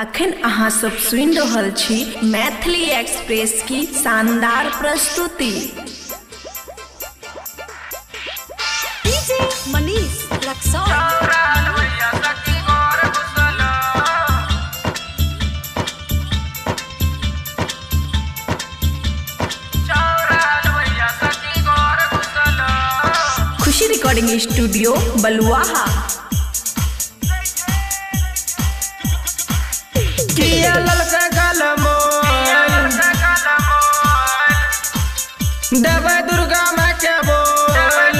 अखन अहाँ सब सुन रहल छी मैथिली एक्सप्रेस की शानदार प्रस्तुति। डीजे मनीष रक्सौल। खुशी रिकॉर्डिंग स्टूडियो बलुआहा। किया ललका गलमोल देवे दुर्गा माँ के बोल।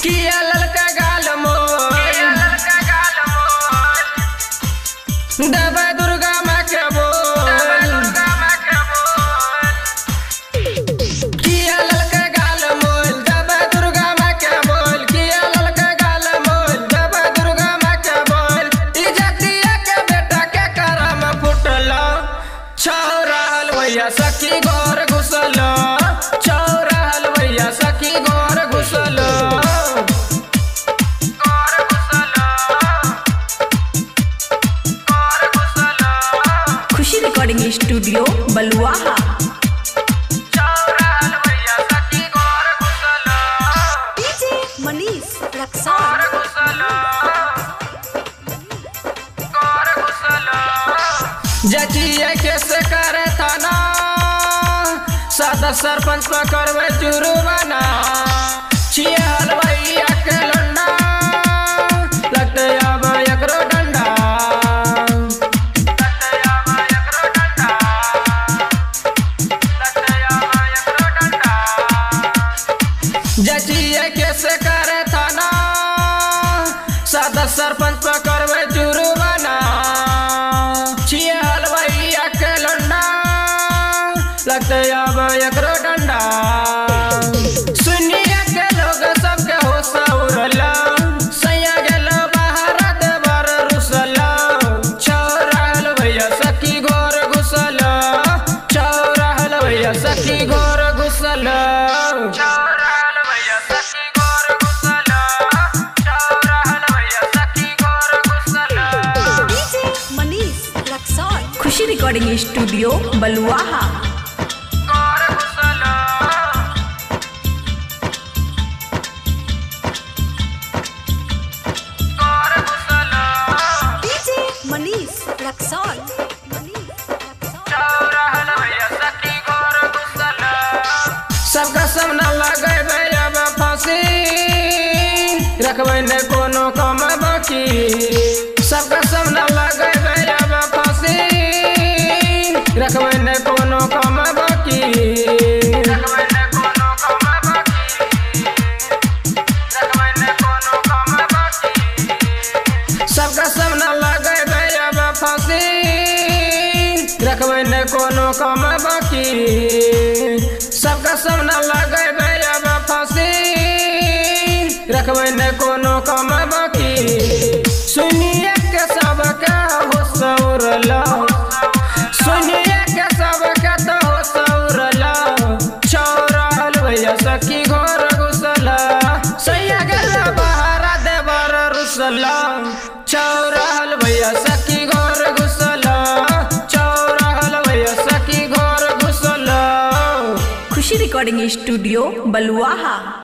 किया ललका गलमोल देवे दुर्गा माँ के बोल। किया ललका गलमोल देवे दुर्गा माँ के बोल। किया ललका गलमोल देवे दुर्गा माँ के बोल। इज्जतिया के बेटा के करम फुटलो छौरा हलवैया सखी घर घुसलो। छौरा हलवैया सखी घर घुसलो। खुशी रिकॉर्डिंग स्टूडियो बलुआहा। डीजे मनीष रक्सौल। जचिया कैसे करे थाना सादा सरपंच पकड़वे जुर्माना। छिए हलवैया के लंडा लगते अब एकरो डंडा। जचिया कैसे करे थाना सादा सरपंच पकड़वे जुर्माना। छिए हलवैया के लंडा लगते अब एकरो डंडा। सुनिया के लोग सबके होश उड़ला सैया गेलो बाहर देवर रुसला। छौरा हलवैया सखी घर घुसला। छौरा हलवैया सखी घर घुसला। डीजे मनीष रक्सौल। खुशी रिकॉर्डिंग स्टूडियो बलुआहा। डीजे मनीष रक्सौल। सबका सामना लगे अब फांसी रखबे ने कोनो कम बाकी। सबका सामना लगे अब फांसी रखबे ने कोनो कम बाकी। सबका सामना लगे अब फांसी रखबे ने कोनो कम बाकी। सबका सामना लगे अब फांसी रखबे ने कोनो कम बाकी। सुनिए के सबके होश उड़लो। सुनिए के सबके तो होश उड़लो। छौरा हलवैया सखी घर घुसला। सैया गेलो बाहर देवर रुसला। छौरा हलवैया सखी घर घुसला। छौरा हलवैया सखी घर घुसला। खुशी रिकॉर्डिंग स्टूडियो बलुआहा।